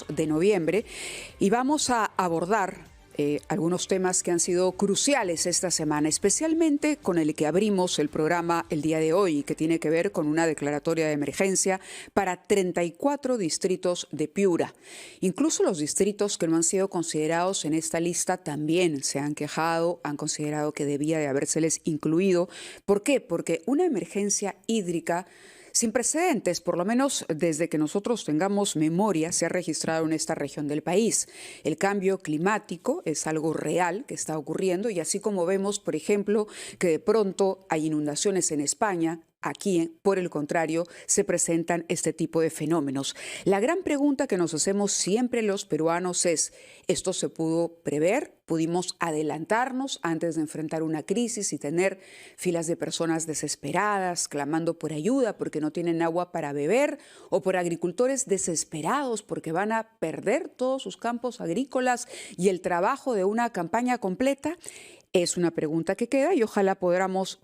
de noviembre y vamos a abordar algunos temas que han sido cruciales esta semana, especialmente con el que abrimos el programa el día de hoy, que tiene que ver con una declaratoria de emergencia para 34 distritos de Piura. Incluso los distritos que no han sido considerados en esta lista también se han quejado, han considerado que debía de habérseles incluido. ¿Por qué? Porque una emergencia hídrica sin precedentes, por lo menos desde que nosotros tengamos memoria, se ha registrado en esta región del país. El cambio climático es algo real que está ocurriendo y así como vemos, por ejemplo, que de pronto hay inundaciones en España, aquí, por el contrario, se presentan este tipo de fenómenos. La gran pregunta que nos hacemos siempre los peruanos es, ¿esto se pudo prever? ¿Pudimos adelantarnos antes de enfrentar una crisis y tener filas de personas desesperadas, clamando por ayuda porque no tienen agua para beber, o por agricultores desesperados porque van a perder todos sus campos agrícolas y el trabajo de una campaña completa? Es una pregunta que queda y ojalá podamos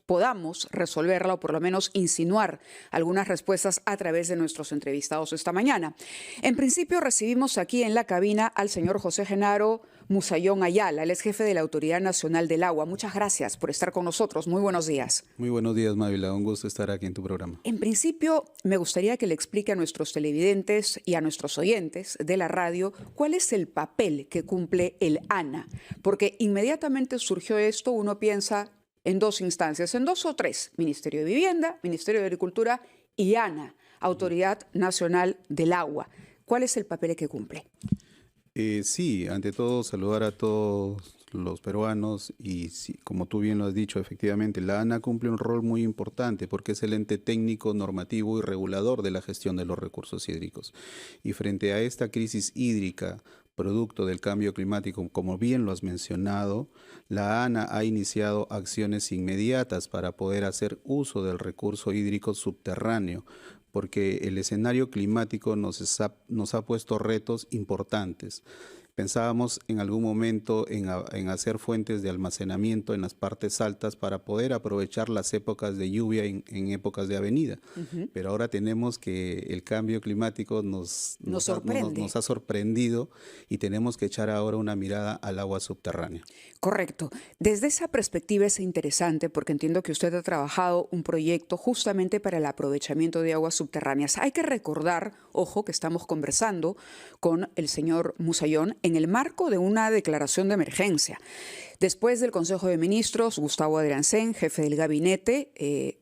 resolverla o por lo menos insinuar algunas respuestas a través de nuestros entrevistados esta mañana. En principio recibimos aquí en la cabina al señor José Genaro Musayón Ayala, él es jefe de la Autoridad Nacional del Agua. Muchas gracias por estar con nosotros. Muy buenos días. Muy buenos días, Mávila. Un gusto estar aquí en tu programa. En principio, me gustaría que le explique a nuestros televidentes y a nuestros oyentes de la radio cuál es el papel que cumple el ANA, porque inmediatamente surgió esto, uno piensa en dos instancias, en dos o tres: Ministerio de Vivienda, Ministerio de Agricultura y ANA, Autoridad Nacional del Agua. ¿Cuál es el papel que cumple? Sí, ante todo saludar a todos los peruanos y sí, como tú bien lo has dicho, efectivamente la ANA cumple un rol muy importante porque es el ente técnico, normativo y regulador de la gestión de los recursos hídricos. Y frente a esta crisis hídrica, producto del cambio climático, como bien lo has mencionado, la ANA ha iniciado acciones inmediatas para poder hacer uso del recurso hídrico subterráneo, porque el escenario climático nos ha puesto retos importantes. Pensábamos en algún momento en hacer fuentes de almacenamiento en las partes altas para poder aprovechar las épocas de lluvia en épocas de avenida. Pero ahora tenemos que el cambio climático nos ha sorprendido y tenemos que echar ahora una mirada al agua subterránea. Correcto. Desde esa perspectiva es interesante porque entiendo que usted ha trabajado un proyecto justamente para el aprovechamiento de aguas subterráneas. Hay que recordar, ojo, que estamos conversando con el señor Musayón en el marco de una declaración de emergencia. Después del Consejo de Ministros, Gustavo Adriancén, jefe del gabinete,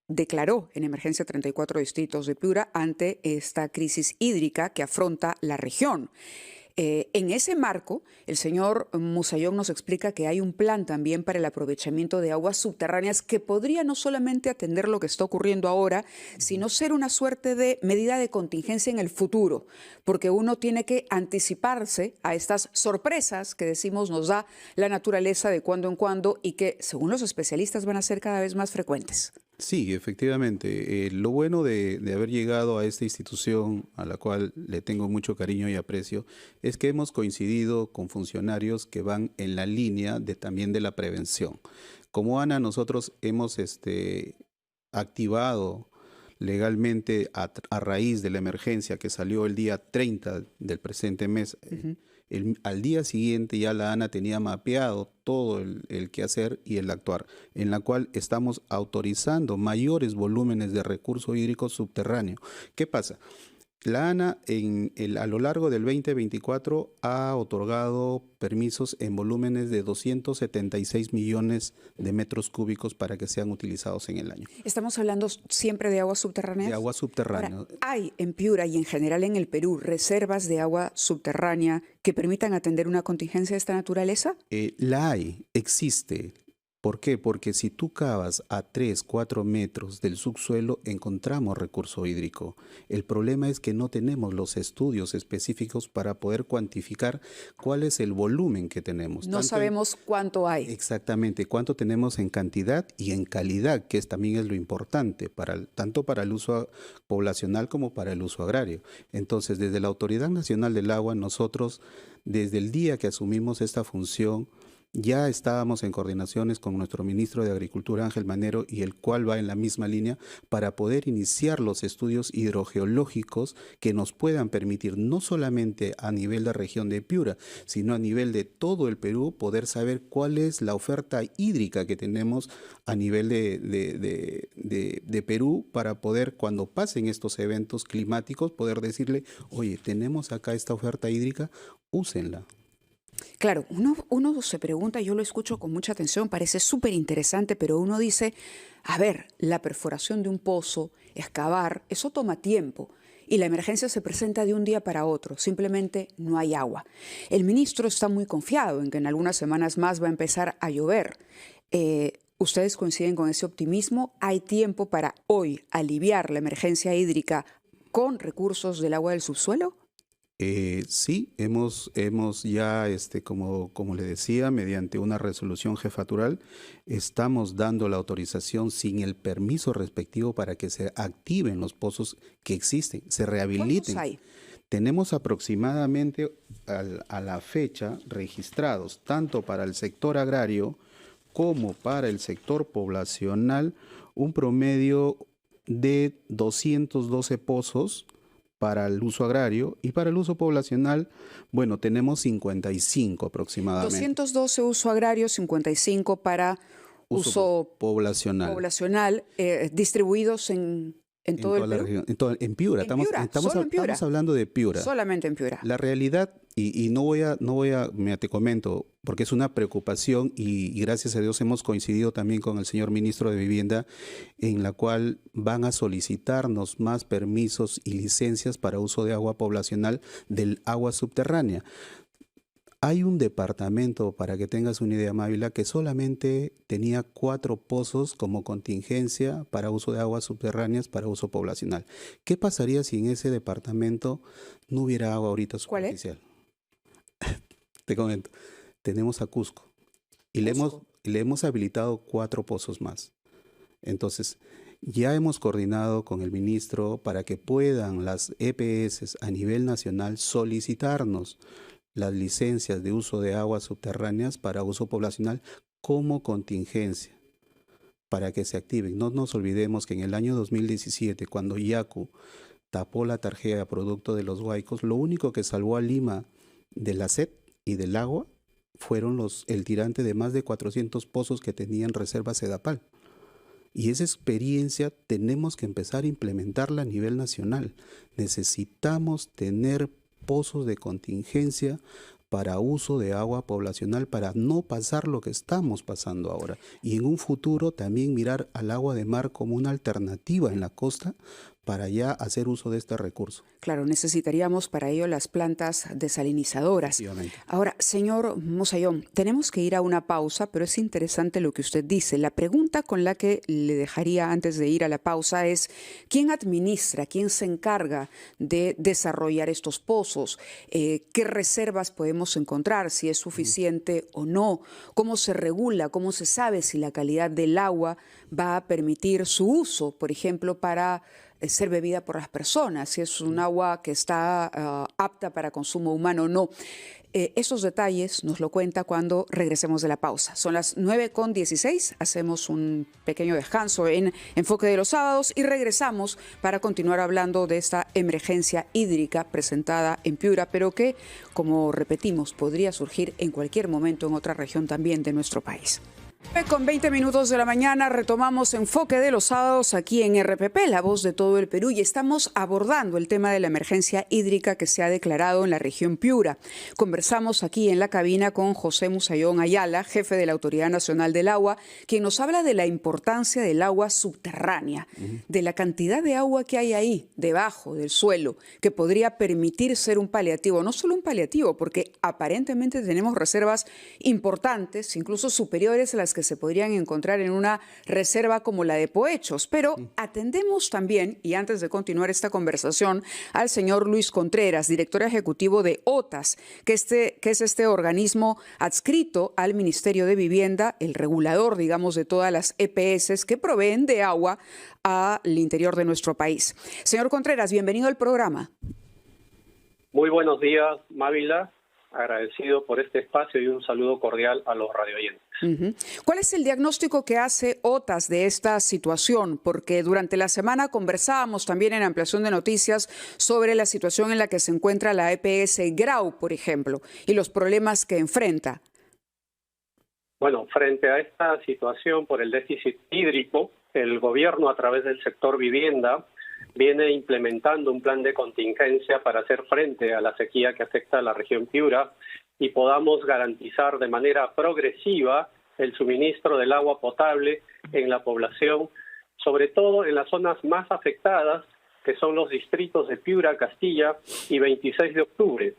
declaró en emergencia 34 distritos de Piura ante esta crisis hídrica que afronta la región. En ese marco, el señor Musayón nos explica que hay un plan también para el aprovechamiento de aguas subterráneas que podría no solamente atender lo que está ocurriendo ahora, sino ser una suerte de medida de contingencia en el futuro, porque uno tiene que anticiparse a estas sorpresas que decimos nos da la naturaleza de cuando en cuando y que, según los especialistas, van a ser cada vez más frecuentes. Sí, efectivamente. Lo bueno de haber llegado a esta institución, a la cual le tengo mucho cariño y aprecio, es que hemos coincidido con funcionarios que van en la línea también de la prevención. Como ANA, nosotros hemos activado legalmente a raíz de la emergencia que salió el día 30 del presente mes. Al día siguiente ya la ANA tenía mapeado todo el quehacer y el actuar, en la cual estamos autorizando mayores volúmenes de recurso hídrico subterráneo. ¿Qué pasa? La ANA a lo largo del 2024 ha otorgado permisos en volúmenes de 276 millones de metros cúbicos para que sean utilizados en el año. ¿Estamos hablando siempre de aguas subterráneas? De agua subterránea. Ahora, ¿hay en Piura y en general en el Perú reservas de agua subterránea que permitan atender una contingencia de esta naturaleza? La hay, existe. ¿Por qué? Porque si tú cavas a 3, 4 metros del subsuelo, encontramos recurso hídrico. El problema es que no tenemos los estudios específicos para poder cuantificar cuál es el volumen que tenemos. No sabemos cuánto hay. Exactamente, cuánto tenemos en cantidad y en calidad, que también es lo importante, tanto para el uso poblacional como para el uso agrario. Entonces, desde la Autoridad Nacional del Agua, nosotros, desde el día que asumimos esta función, Ya estábamos en coordinaciones con nuestro ministro de Agricultura, Ángel Manero, y el cual va en la misma línea para poder iniciar los estudios hidrogeológicos que nos puedan permitir, no solamente a nivel de región de Piura, sino a nivel de todo el Perú, poder saber cuál es la oferta hídrica que tenemos a nivel de Perú para poder, cuando pasen estos eventos climáticos, poder decirle, oye, tenemos acá esta oferta hídrica, úsenla. Claro, uno se pregunta, yo lo escucho con mucha atención, parece súper interesante, pero uno dice, a ver, la perforación de un pozo, excavar, eso toma tiempo. Y la emergencia se presenta de un día para otro, simplemente no hay agua. El ministro está muy confiado en que en algunas semanas más va a empezar a llover. ¿Ustedes coinciden con ese optimismo? ¿Hay tiempo para hoy aliviar la emergencia hídrica con recursos del agua del subsuelo? Sí, hemos ya, como le decía, mediante una resolución jefatural, estamos dando la autorización sin el permiso respectivo para que se activen los pozos que existen, se rehabiliten. ¿Cuántos hay? Tenemos aproximadamente a la fecha registrados, tanto para el sector agrario como para el sector poblacional, un promedio de 212 pozos para el uso agrario, y para el uso poblacional, bueno, tenemos 55 aproximadamente. 212 uso agrario, 55 para uso poblacional distribuidos en todo el Perú. En Piura. Estamos hablando de Piura. Solamente en Piura. La realidad, y mira, te comento, porque es una preocupación y gracias a Dios hemos coincidido también con el señor ministro de Vivienda, en la cual van a solicitarnos más permisos y licencias para uso de agua poblacional del agua subterránea. Hay un departamento, para que tengas una idea, Mávila, que solamente tenía 4 pozos como contingencia para uso de aguas subterráneas para uso poblacional. ¿Qué pasaría si en ese departamento no hubiera agua ahorita superficial? ¿Cuál es? Te comento. Tenemos a Cusco y le hemos habilitado 4 pozos más. Entonces, ya hemos coordinado con el ministro para que puedan las EPS a nivel nacional solicitarnos las licencias de uso de aguas subterráneas para uso poblacional como contingencia, para que se activen. No nos olvidemos que en el año 2017, cuando Yaku tapó la tarjeta producto de los huaicos, lo único que salvó a Lima de la sed y del agua fueron el tirante de más de 400 pozos que tenían reserva Sedapal. Y esa experiencia tenemos que empezar a implementarla a nivel nacional. Necesitamos tener pozos de contingencia para uso de agua poblacional, para no pasar lo que estamos pasando ahora. Y en un futuro también mirar al agua de mar como una alternativa en la costa para ya hacer uso de este recurso. Claro, necesitaríamos para ello las plantas desalinizadoras. Ahora, señor Musayón, tenemos que ir a una pausa, pero es interesante lo que usted dice. La pregunta con la que le dejaría antes de ir a la pausa es, ¿quién administra, quién se encarga de desarrollar estos pozos? ¿Qué reservas podemos encontrar? ¿Si es suficiente o no? ¿Cómo se regula? ¿Cómo se sabe si la calidad del agua va a permitir su uso, por ejemplo, para ser bebida por las personas, si es un agua que está apta para consumo humano o no? Esos detalles nos lo cuenta cuando regresemos de la pausa. Son las 9:16, hacemos un pequeño descanso en Enfoque de los Sábados y regresamos para continuar hablando de esta emergencia hídrica presentada en Piura, pero que, como repetimos, podría surgir en cualquier momento en otra región también de nuestro país. Con 20 minutos de la mañana retomamos Enfoque de los Sábados aquí en RPP, la voz de todo el Perú, y estamos abordando el tema de la emergencia hídrica que se ha declarado en la región Piura. Conversamos aquí en la cabina con José Musayón Ayala, jefe de la Autoridad Nacional del Agua, quien nos habla de la importancia del agua subterránea, de la cantidad de agua que hay ahí, debajo del suelo, que podría permitir ser un paliativo, no solo un paliativo, porque aparentemente tenemos reservas importantes, incluso superiores a las que se podrían encontrar en una reserva como la de Poechos. Pero atendemos también, y antes de continuar esta conversación, al señor Luis Contreras, director ejecutivo de OTAS, que es este organismo adscrito al Ministerio de Vivienda, el regulador, digamos, de todas las EPS que proveen de agua al interior de nuestro país. Señor Contreras, bienvenido al programa. Muy buenos días, Mávila, agradecido por este espacio y un saludo cordial a los radioyentes. ¿Cuál es el diagnóstico que hace OTAS de esta situación? Porque durante la semana conversábamos también en Ampliación de Noticias sobre la situación en la que se encuentra la EPS Grau, por ejemplo, y los problemas que enfrenta. Bueno, frente a esta situación por el déficit hídrico, el gobierno a través del sector vivienda viene implementando un plan de contingencia para hacer frente a la sequía que afecta a la región Piura y podamos garantizar de manera progresiva el suministro del agua potable en la población, sobre todo en las zonas más afectadas, que son los distritos de Piura, Castilla y 26 de octubre.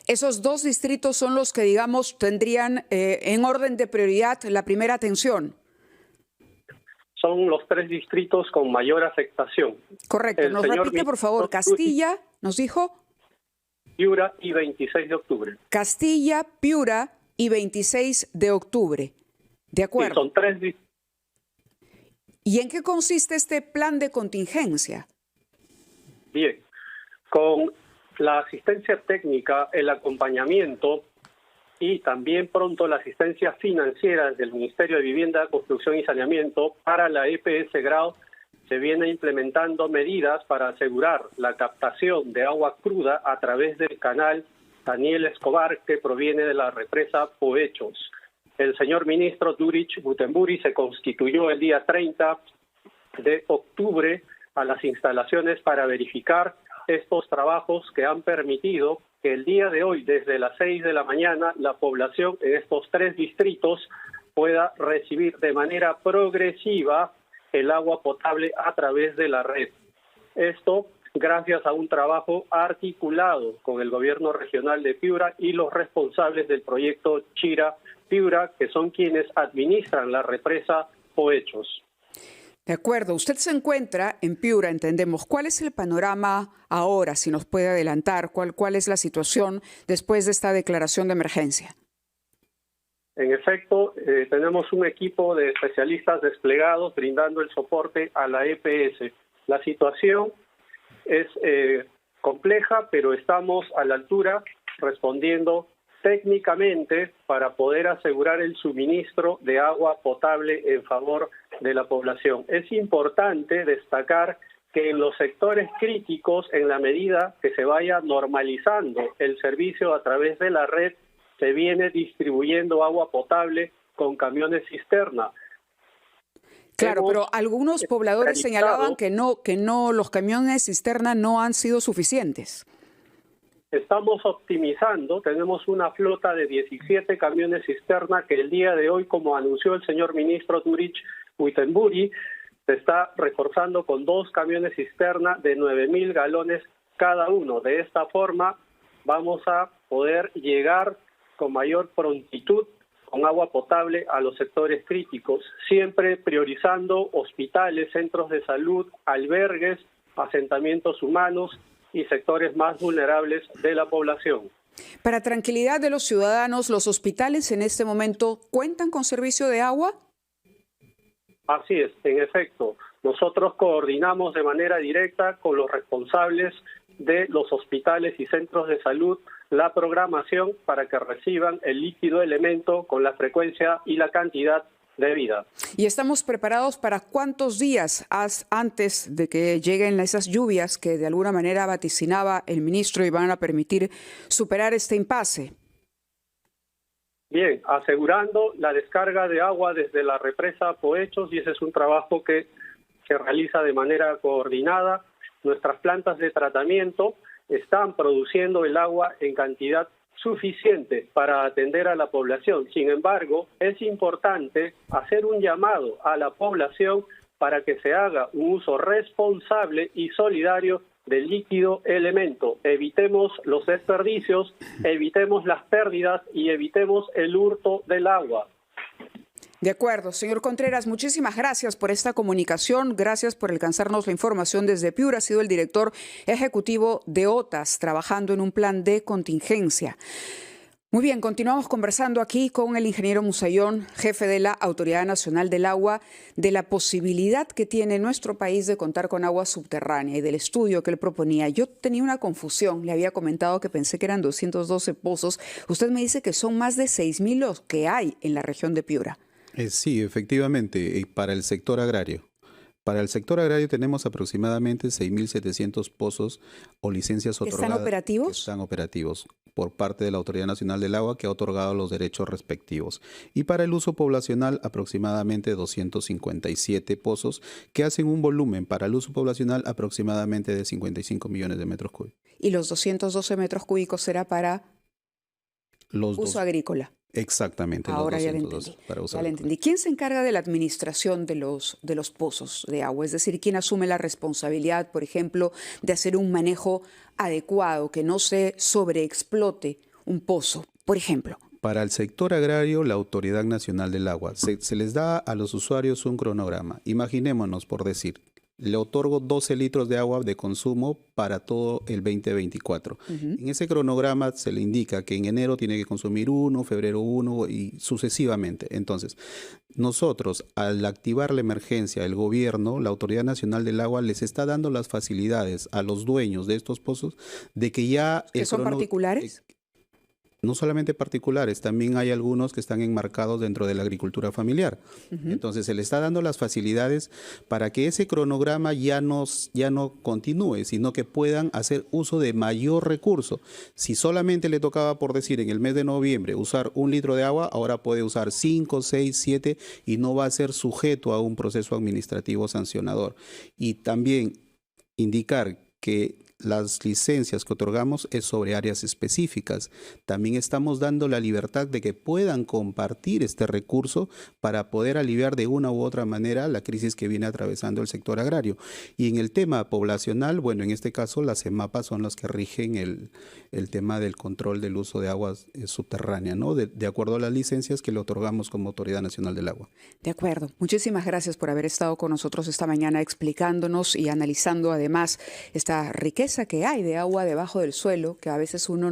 Esos dos distritos son los que, digamos, tendrían en orden de prioridad la primera atención. Son los 3 distritos con mayor afectación. Correcto. Nos repite, por favor, Castilla, nos dijo. Piura y 26 de octubre. Castilla, Piura y 26 de octubre. De acuerdo. Sí, son 3 distritos. ¿Y en qué consiste este plan de contingencia? Bien, con la asistencia técnica, el acompañamiento y también pronto la asistencia financiera del Ministerio de Vivienda, Construcción y Saneamiento para la EPS Grau, se viene implementando medidas para asegurar la captación de agua cruda a través del canal Daniel Escobar, que proviene de la represa Poechos. El señor ministro Durich Butenburi se constituyó el día 30 de octubre a las instalaciones para verificar estos trabajos que han permitido que el día de hoy, desde las 6 de la mañana, la población en estos 3 distritos pueda recibir de manera progresiva el agua potable a través de la red. Esto gracias a un trabajo articulado con el gobierno regional de Piura y los responsables del proyecto Chira Piura, que son quienes administran la represa Poechos. De acuerdo. Usted se encuentra en Piura, entendemos. ¿Cuál es el panorama ahora, si nos puede adelantar? ¿Cuál es la situación después de esta declaración de emergencia? En efecto, tenemos un equipo de especialistas desplegados brindando el soporte a la EPS. La situación es compleja, pero estamos a la altura respondiendo técnicamente para poder asegurar el suministro de agua potable en favor de la población. Es importante destacar que en los sectores críticos, en la medida que se vaya normalizando el servicio a través de la red, se viene distribuyendo agua potable con camiones cisterna. Claro, pero algunos pobladores señalaban que no, los camiones cisterna no han sido suficientes. Estamos optimizando, tenemos una flota de 17 camiones cisterna que el día de hoy, como anunció el señor ministro Durich Buitenburi, se está reforzando con 2 camiones cisterna de 9.000 galones cada uno. De esta forma vamos a poder llegar con mayor prontitud con agua potable a los sectores críticos, siempre priorizando hospitales, centros de salud, albergues, asentamientos humanos y sectores más vulnerables de la población. Para tranquilidad de los ciudadanos, ¿los hospitales en este momento cuentan con servicio de agua? Así es, en efecto. Nosotros coordinamos de manera directa con los responsables de los hospitales y centros de salud la programación para que reciban el líquido elemento con la frecuencia y la cantidad debida. ¿Y estamos preparados para cuántos días antes de que lleguen esas lluvias que de alguna manera vaticinaba el ministro y van a permitir superar este impasse? Bien, asegurando la descarga de agua desde la represa Poechos, y ese es un trabajo que se realiza de manera coordinada. Nuestras plantas de tratamiento están produciendo el agua en cantidad suficiente para atender a la población. Sin embargo, es importante hacer un llamado a la población para que se haga un uso responsable y solidario del líquido elemento. Evitemos los desperdicios, evitemos las pérdidas y evitemos el hurto del agua. De acuerdo. Señor Contreras, muchísimas gracias por esta comunicación. Gracias por alcanzarnos la información desde Piura. Ha sido el director ejecutivo de OTAS, trabajando en un plan de contingencia. Muy bien, continuamos conversando aquí con el ingeniero Musayón, jefe de la Autoridad Nacional del Agua, de la posibilidad que tiene nuestro país de contar con agua subterránea y del estudio que él proponía. Yo tenía una confusión, le había comentado que pensé que eran 212 pozos. Usted me dice que son más de 6.000 los que hay en la región de Piura. Sí, efectivamente, para el sector agrario. Para el sector agrario tenemos aproximadamente 6.700 pozos o licencias otorgadas. ¿Están operativos? Que están operativos por parte de la Autoridad Nacional del Agua, que ha otorgado los derechos respectivos. Y para el uso poblacional aproximadamente 257 pozos que hacen un volumen para el uso poblacional aproximadamente de 55 millones de metros cúbicos. ¿Y los 212 metros cúbicos será para uso agrícola? Exactamente. Ahora ya lo entendí. Ya lo entendí. ¿Quién se encarga de la administración de los pozos de agua? Es decir, ¿quién asume la responsabilidad, por ejemplo, de hacer un manejo adecuado, que no se sobreexplote un pozo, por ejemplo? Para el sector agrario, la Autoridad Nacional del Agua, se les da a los usuarios un cronograma. Imaginémonos, por decir, le otorgo 12 litros de agua de consumo para todo el 2024. En ese cronograma se le indica que en enero tiene que consumir 1, febrero 1 y sucesivamente. Entonces, nosotros, al activar la emergencia, el gobierno, la Autoridad Nacional del Agua, les está dando las facilidades a los dueños de estos pozos de que ya... ¿Que son particulares? No solamente particulares, también hay algunos que están enmarcados dentro de la agricultura familiar. Entonces se le está dando las facilidades para que ese cronograma ya no continúe, sino que puedan hacer uso de mayor recurso. Si solamente le tocaba, por decir, en el mes de noviembre usar 1 litro de agua, ahora puede usar 5, 6, 7 y no va a ser sujeto a un proceso administrativo sancionador. Y también indicar que las licencias que otorgamos es sobre áreas específicas. También estamos dando la libertad de que puedan compartir este recurso para poder aliviar de una u otra manera la crisis que viene atravesando el sector agrario. Y en el tema poblacional, bueno, en este caso las CEMAPA son las que rigen el tema del control del uso de aguas subterráneas, ¿no? De acuerdo a las licencias que le otorgamos como Autoridad Nacional del Agua. De acuerdo. Muchísimas gracias por haber estado con nosotros esta mañana explicándonos y analizando además esta riqueza que hay de agua debajo del suelo, que a veces uno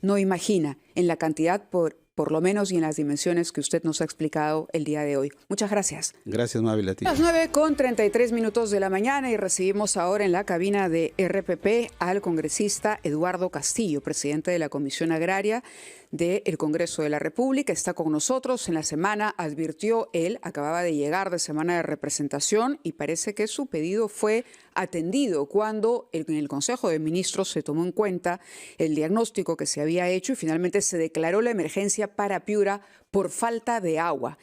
no imagina en la cantidad, por lo menos, y en las dimensiones que usted nos ha explicado el día de hoy. Muchas gracias. Gracias, Mabel, a ti. Las 9:33 de la mañana y recibimos ahora en la cabina de RPP al congresista Eduardo Castillo, presidente de la Comisión Agraria del Congreso de la República. Está con nosotros. En la semana advirtió él, acababa de llegar de semana de representación y parece que su pedido fue atendido cuando en el Consejo de Ministros se tomó en cuenta el diagnóstico que se había hecho y finalmente se declaró la emergencia para Piura por falta de agua.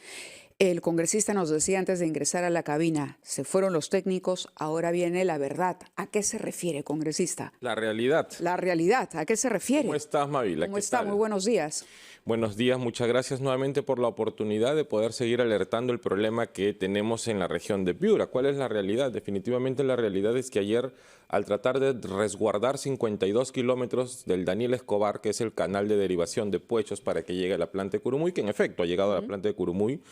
El congresista nos decía antes de ingresar a la cabina, se fueron los técnicos, ahora viene la verdad. ¿A qué se refiere, congresista? La realidad. La realidad, ¿a qué se refiere? ¿Cómo estás, Mavila? ¿Cómo está? Muy buenos días. Buenos días, muchas gracias nuevamente por la oportunidad de poder seguir alertando el problema que tenemos en la región de Piura. ¿Cuál es la realidad? Definitivamente la realidad es que ayer, al tratar de resguardar 52 kilómetros del Daniel Escobar, que es el canal de derivación de Puechos para que llegue a la planta de Curumuy, que en efecto ha llegado a la planta de Curumuy,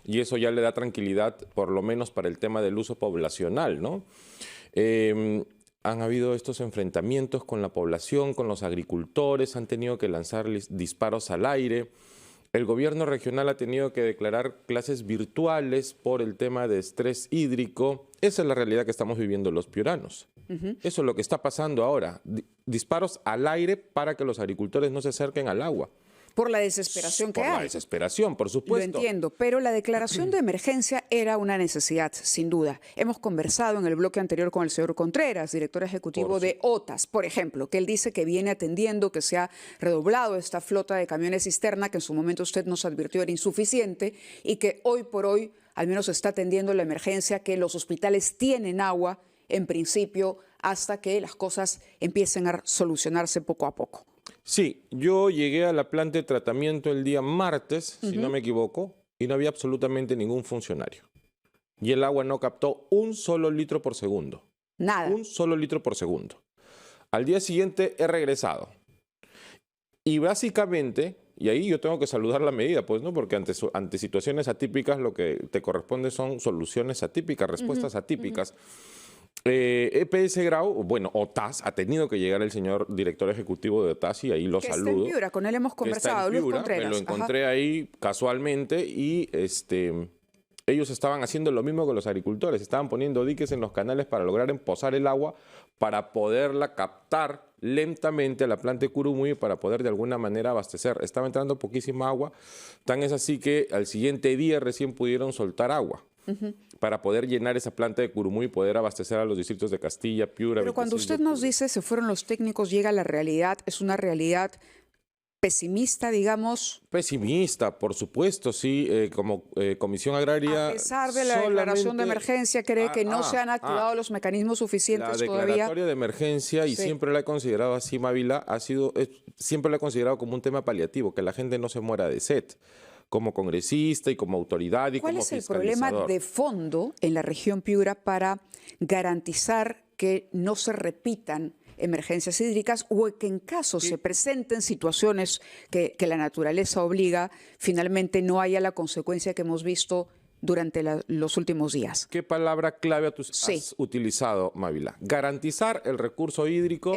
y eso ya le da tranquilidad, por lo menos para el tema del uso poblacional, ¿no? Han habido estos enfrentamientos con la población, con los agricultores, han tenido que lanzar disparos al aire. El gobierno regional ha tenido que declarar clases virtuales por el tema de estrés hídrico. Esa es la realidad que estamos viviendo los piuranos. Eso es lo que está pasando ahora. Disparos al aire para que los agricultores no se acerquen al agua. Por la desesperación que hay. Por la desesperación, por supuesto. Lo entiendo, pero la declaración de emergencia era una necesidad, sin duda. Hemos conversado en el bloque anterior con el señor Contreras, director ejecutivo de OTAS, por ejemplo, que él dice que viene atendiendo, que se ha redoblado esta flota de camiones cisterna, que en su momento usted nos advirtió era insuficiente y que hoy por hoy al menos está atendiendo la emergencia, que los hospitales tienen agua, en principio, hasta que las cosas empiecen a solucionarse poco a poco. Sí, yo llegué a la planta de tratamiento el día martes, si no me equivoco, y no había absolutamente ningún funcionario. Y el agua no captó un solo litro por segundo. Nada. Un solo litro por segundo. Al día siguiente he regresado. Y básicamente, y ahí yo tengo que saludar la medida, pues, ¿no? Porque ante situaciones atípicas lo que te corresponde son soluciones atípicas, respuestas atípicas. EPS Grau, bueno, OTAS, ha tenido que llegar el señor director ejecutivo de OTAS y ahí lo saludo. Está en Piura, con él hemos conversado, Luis Contreras. Me lo encontré ahí casualmente y ellos estaban haciendo lo mismo que los agricultores, estaban poniendo diques en los canales para lograr emposar el agua para poderla captar lentamente a la planta de Curumuy para poder de alguna manera abastecer. Estaba entrando poquísima agua, tan es así que al siguiente día recién pudieron soltar agua. Para poder llenar esa planta de Curumuy y poder abastecer a los distritos de Castilla, Piura. Pero cuando usted nos dice se fueron los técnicos, llega la realidad, es una realidad pesimista, digamos. Pesimista, por supuesto, sí, como Comisión Agraria. A pesar de la declaración de emergencia, ¿cree que no se han activado los mecanismos suficientes todavía? La declaratoria de emergencia, y siempre la he considerado así, Mávila, siempre la he considerado como un tema paliativo, que la gente no se muera de sed, como congresista y como autoridad y como fiscalizador. ¿Cuál es el problema de fondo en la región Piura para garantizar que no se repitan emergencias hídricas o que en caso se presenten situaciones que la naturaleza obliga, finalmente no haya la consecuencia que hemos visto durante los últimos días? ¿Qué palabra clave has utilizado, Mávila? Garantizar el recurso hídrico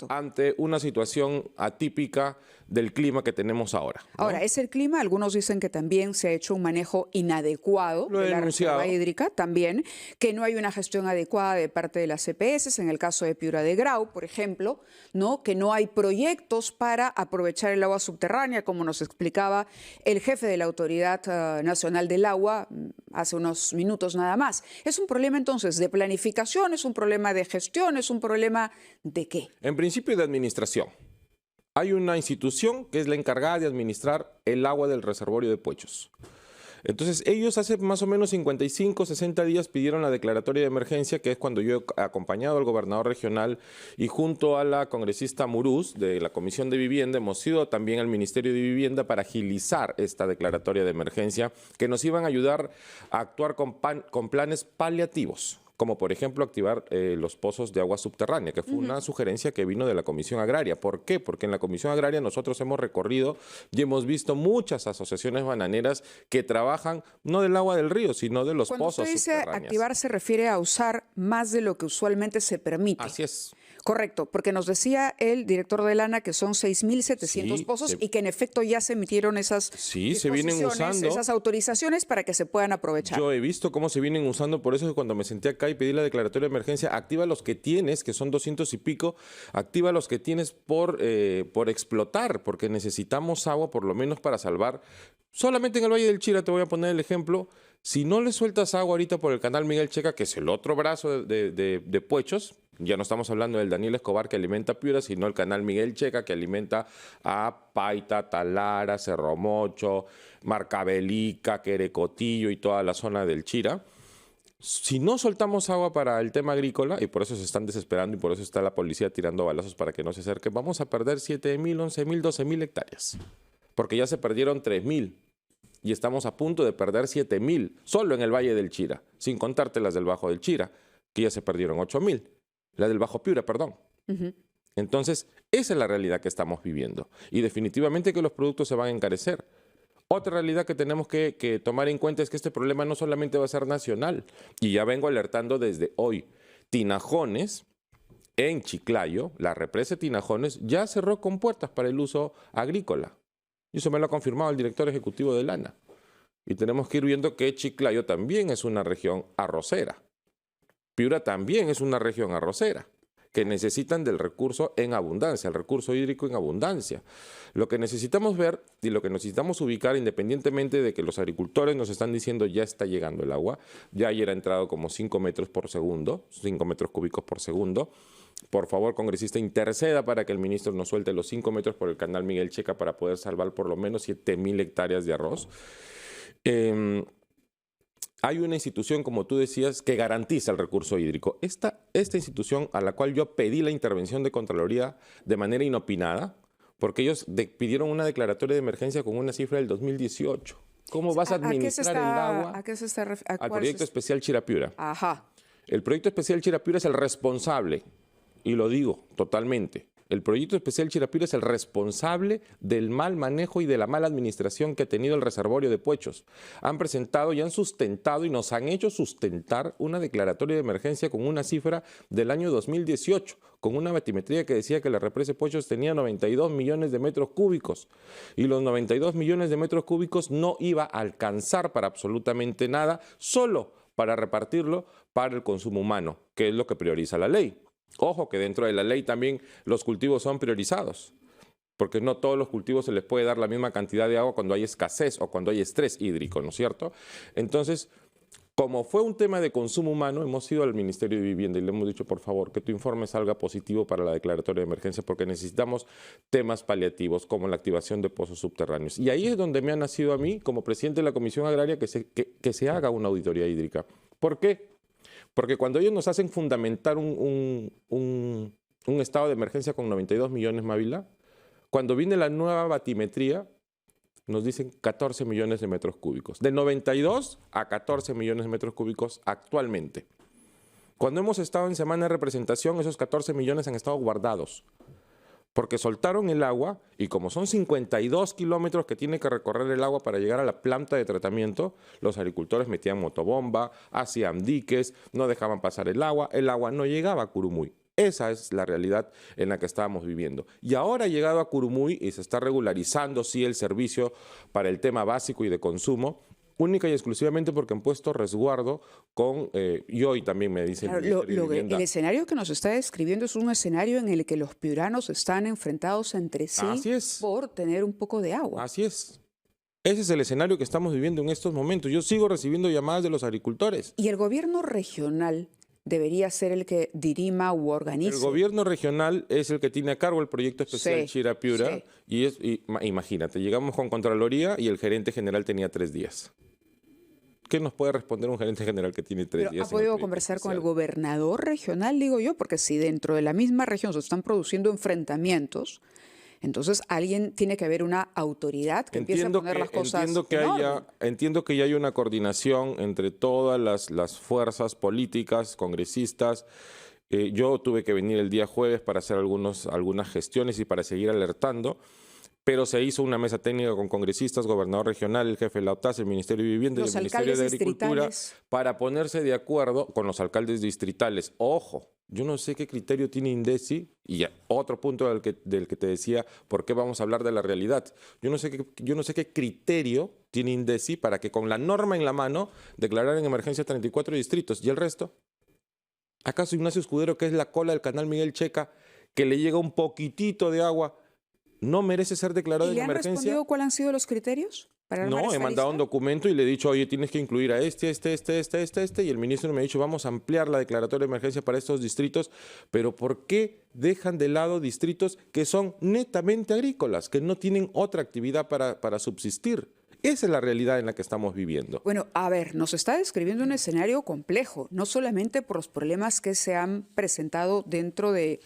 ante una situación atípica del clima que tenemos ahora, ¿no? Ahora, es el clima. Algunos dicen que también se ha hecho un manejo inadecuado de la reserva hídrica, también, que no hay una gestión adecuada de parte de las EPS, en el caso de Piura de Grau, por ejemplo, ¿no? Que no hay proyectos para aprovechar el agua subterránea, como nos explicaba el jefe de la Autoridad Nacional del Agua hace unos minutos nada más. ¿Es un problema entonces de planificación, es un problema de gestión, es un problema de qué? En principio de administración. Hay una institución que es la encargada de administrar el agua del reservorio de Puechos. Entonces, ellos hace más o menos 55, 60 días pidieron la declaratoria de emergencia, que es cuando yo he acompañado al gobernador regional y junto a la congresista Muruz de la Comisión de Vivienda, hemos ido también al Ministerio de Vivienda para agilizar esta declaratoria de emergencia, que nos iban a ayudar a actuar con planes paliativos, como por ejemplo activar los pozos de agua subterránea, que fue una sugerencia que vino de la Comisión Agraria. ¿Por qué? Porque en la Comisión Agraria nosotros hemos recorrido y hemos visto muchas asociaciones bananeras que trabajan no del agua del río, sino de los pozos subterráneos. Cuando usted dice activar, se refiere a usar más de lo que usualmente se permite. Así es. Correcto, porque nos decía el director de ANA que son 6.700 pozos y que en efecto ya se emitieron esas se vienen usando esas autorizaciones para que se puedan aprovechar. Yo he visto cómo se vienen usando, por eso es que cuando me senté acá y pedí la declaratoria de emergencia, activa los que tienes, que son 200 y pico, activa los que tienes por explotar, porque necesitamos agua por lo menos para salvar. Solamente en el Valle del Chira, te voy a poner el ejemplo, si no le sueltas agua ahorita por el canal Miguel Checa, que es el otro brazo de Puechos, ya no estamos hablando del Daniel Escobar que alimenta Piura, sino el canal Miguel Checa que alimenta a Paita, Talara, Cerro Mocho, Marcabelica, Querecotillo y toda la zona del Chira. Si no soltamos agua para el tema agrícola, y por eso se están desesperando y por eso está la policía tirando balazos para que no se acerque, vamos a perder 7.000, 11.000, 12.000 hectáreas. Porque ya se perdieron 3.000 y estamos a punto de perder 7.000 solo en el Valle del Chira, sin contarte las del Bajo del Chira, que ya se perdieron 8.000. La del Bajo Piura, perdón. Entonces, esa es la realidad que estamos viviendo. Y definitivamente que los productos se van a encarecer. Otra realidad que tenemos que tomar en cuenta es que este problema no solamente va a ser nacional. Y ya vengo alertando desde hoy. Tinajones, en Chiclayo, la represa de Tinajones, ya cerró con puertas para el uso agrícola. Y eso me lo ha confirmado el director ejecutivo de ANA. Y tenemos que ir viendo que Chiclayo también es una región arrocera. Piura también es una región arrocera, que necesitan del recurso en abundancia, el recurso hídrico en abundancia. Lo que necesitamos ver y lo que necesitamos ubicar, independientemente de que los agricultores nos están diciendo ya está llegando el agua, ya ayer ha entrado como 5 metros por segundo, 5 metros cúbicos por segundo. Por favor, congresista, interceda para que el ministro nos suelte los 5 metros por el canal Miguel Checa para poder salvar por lo menos 7.000 hectáreas de arroz. Hay una institución, como tú decías, que garantiza el recurso hídrico. Esta institución a la cual yo pedí la intervención de Contraloría de manera inopinada, porque ellos pidieron una declaratoria de emergencia con una cifra del 2018. ¿Cómo vas a administrar el agua? ¿A qué se está refiriendo? Al proyecto especial Chirapiura. Ajá. El proyecto especial Chirapiura es el responsable, y lo digo totalmente, El proyecto especial Chirapiura es el responsable del mal manejo y de la mala administración que ha tenido el reservorio de Puechos. Han presentado y han sustentado y nos han hecho sustentar una declaratoria de emergencia con una cifra del año 2018, con una batimetría que decía que la represa de Puechos tenía 92 millones de metros cúbicos y los 92 millones de metros cúbicos no iba a alcanzar para absolutamente nada, solo para repartirlo para el consumo humano, que es lo que prioriza la ley. Ojo que dentro de la ley también los cultivos son priorizados, porque no todos los cultivos se les puede dar la misma cantidad de agua cuando hay escasez o cuando hay estrés hídrico, ¿no es cierto? Entonces, como fue un tema de consumo humano, hemos ido al Ministerio de Vivienda y le hemos dicho, por favor, que tu informe salga positivo para la declaratoria de emergencia, porque necesitamos temas paliativos como la activación de pozos subterráneos. Y ahí es donde me ha nacido a mí, como presidente de la Comisión Agraria, que se haga una auditoría hídrica. ¿Por qué? Porque cuando ellos nos hacen fundamentar un estado de emergencia con 92 millones, Mávila, cuando viene la nueva batimetría, nos dicen 14 millones de metros cúbicos. De 92 a 14 millones de metros cúbicos actualmente. Cuando hemos estado en semana de representación, esos 14 millones han estado guardados. Porque soltaron el agua y como son 52 kilómetros que tiene que recorrer el agua para llegar a la planta de tratamiento, los agricultores metían motobomba, hacían diques, no dejaban pasar el agua no llegaba a Curumuy. Esa es la realidad en la que estábamos viviendo. Y ahora ha llegado a Curumuy y se está regularizando, sí, el servicio para el tema básico y de consumo, única y exclusivamente porque han puesto resguardo con, y hoy también me dicen... Claro, el escenario que nos está describiendo es un escenario en el que los piuranos están enfrentados entre sí por tener un poco de agua. Así es. Ese es el escenario que estamos viviendo en estos momentos. Yo sigo recibiendo llamadas de los agricultores. ¿Y el gobierno regional debería ser el que dirima u organice? El gobierno regional es el que tiene a cargo el proyecto especial Chirapiura. Sí. Y imagínate, llegamos con Contraloría y el gerente general tenía 3 días. ¿Qué nos puede responder un gerente general que tiene 3 días? ¿Ha podido conversar con el gobernador regional, digo yo? Porque si dentro de la misma región se están produciendo enfrentamientos, entonces alguien tiene que haber una autoridad que empiece a poner las cosas Entiendo que ya hay una coordinación entre todas las fuerzas políticas, congresistas. Yo tuve que venir el día jueves para hacer algunas gestiones y para seguir alertando. Pero se hizo una mesa técnica con congresistas, gobernador regional, el jefe de la OTAS, el Ministerio de Vivienda y el Ministerio de Agricultura para ponerse de acuerdo con los alcaldes distritales. Ojo, yo no sé qué criterio tiene INDECI, y otro punto del que te decía, ¿por qué vamos a hablar de la realidad? Yo no sé qué criterio tiene INDECI para que con la norma en la mano declarar en emergencia 34 distritos. ¿Y el resto? ¿Acaso Ignacio Escudero, que es la cola del canal Miguel Checa, que le llega un poquitito de agua, no merece ser declarado en emergencia? ¿Y le han respondido cuáles han sido los criterios? No, he mandado un documento y le he dicho, oye, tienes que incluir a este, y el ministro me ha dicho, vamos a ampliar la declaratoria de emergencia para estos distritos, pero ¿por qué dejan de lado distritos que son netamente agrícolas, que no tienen otra actividad para subsistir? Esa es la realidad en la que estamos viviendo. Bueno, a ver, nos está describiendo un escenario complejo, no solamente por los problemas que se han presentado dentro de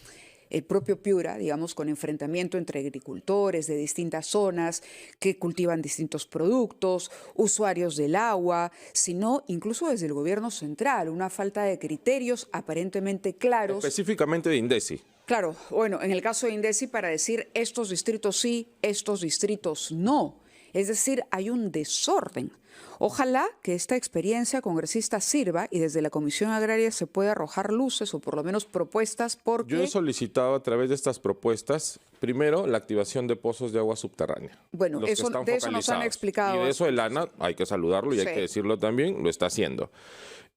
el propio Piura, digamos, con enfrentamiento entre agricultores de distintas zonas que cultivan distintos productos, usuarios del agua, sino incluso desde el gobierno central, una falta de criterios aparentemente claros. Específicamente de INDECI. Claro, bueno, en el caso de INDECI para decir estos distritos sí, estos distritos no. Es decir, hay un desorden. Ojalá que esta experiencia congresista sirva y desde la Comisión Agraria se pueda arrojar luces o por lo menos propuestas porque... Yo he solicitado a través de estas propuestas, primero, la activación de pozos de agua subterránea. Bueno, de eso nos han explicado. Y de eso el ANA, hay que saludarlo y hay que decirlo también, lo está haciendo.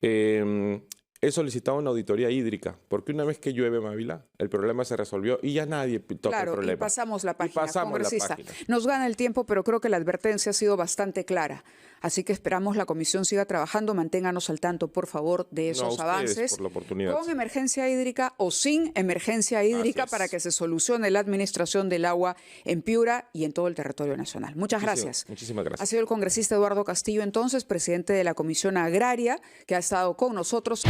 He solicitado una auditoría hídrica, porque una vez que llueve, Mávila, el problema se resolvió y ya nadie toca el problema. Y pasamos la página, congresista. Nos gana el tiempo, pero creo que la advertencia ha sido bastante clara. Así que esperamos la comisión siga trabajando. Manténganos al tanto, por favor, de esos avances. Por la oportunidad. Con emergencia hídrica o sin emergencia hídrica para que se solucione la administración del agua en Piura y en todo el territorio nacional. Muchas gracias. Muchísimas gracias. Ha sido el congresista Eduardo Castillo, entonces, presidente de la Comisión Agraria, que ha estado con nosotros.